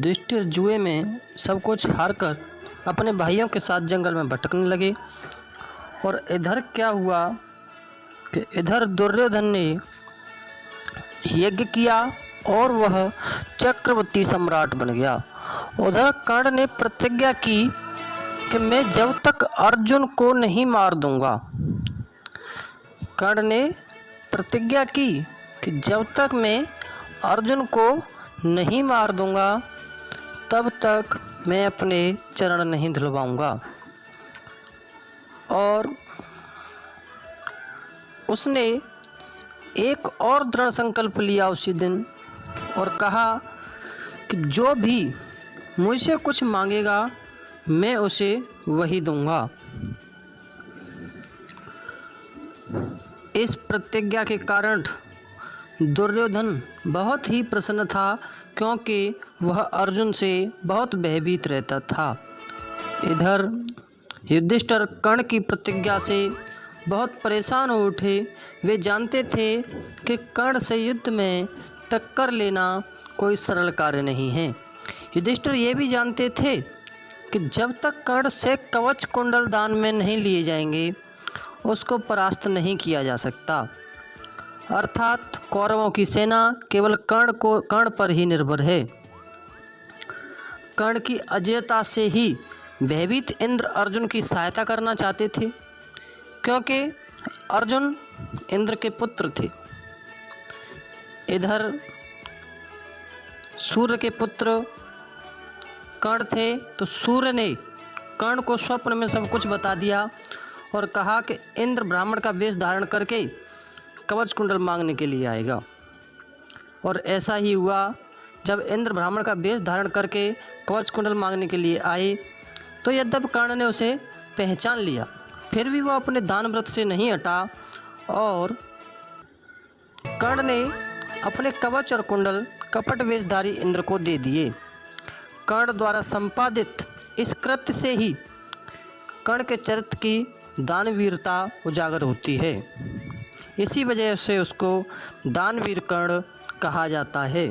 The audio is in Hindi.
युधिष्ठिर जुए में सब कुछ हारकर अपने भाइयों के साथ जंगल में भटकने लगे। और इधर क्या हुआ कि इधर दुर्योधन ने यज्ञ किया और वह चक्रवर्ती सम्राट बन गया। उधर कर्ण ने प्रतिज्ञा की कि मैं जब तक अर्जुन को नहीं मार दूंगा। कर्ण ने प्रतिज्ञा की कि जब तक मैं अर्जुन को नहीं मार दूंगा तब तक मैं अपने चरण नहीं धुलवाऊंगा। और उसने एक और दृढ़ संकल्प लिया उसी दिन और कहा कि जो भी मुझसे कुछ मांगेगा मैं उसे वही दूंगा। इस प्रतिज्ञा के कारण दुर्योधन बहुत ही प्रसन्न था, क्योंकि वह अर्जुन से बहुत भयभीत रहता था। इधर युधिष्ठिर कर्ण की प्रतिज्ञा से बहुत परेशान हो उठे। वे जानते थे कि कर्ण से युद्ध में टक्कर लेना कोई सरल कार्य नहीं है। युधिष्ठिर ये भी जानते थे कि जब तक कर्ण से कवच कुंडल दान में नहीं लिए जाएंगे उसको परास्त नहीं किया जा सकता। अर्थात कौरवों की सेना केवल कर्ण पर ही निर्भर है। कर्ण की अजेयता से ही भयभीत इंद्र अर्जुन की सहायता करना चाहते थे, क्योंकि अर्जुन इंद्र के पुत्र थे। इधर सूर्य के पुत्र कर्ण थे, तो सूर्य ने कर्ण को स्वप्न में सब कुछ बता दिया और कहा कि इंद्र ब्राह्मण का वेश धारण करके कवच कुंडल मांगने के लिए आएगा। और ऐसा ही हुआ। जब इंद्र ब्राह्मण का वेश धारण करके कवच कुंडल मांगने के लिए आए तो यद्यपि कर्ण ने उसे पहचान लिया, फिर भी वह अपने दान व्रत से नहीं हटा और कर्ण ने अपने कवच और कुंडल कपट वेशधारी इंद्र को दे दिए। कर्ण द्वारा संपादित इस कृत्य से ही कर्ण के चरित्र की दानवीरता उजागर होती है। इसी वजह से उसको दानवीर कर्ण कहा जाता है।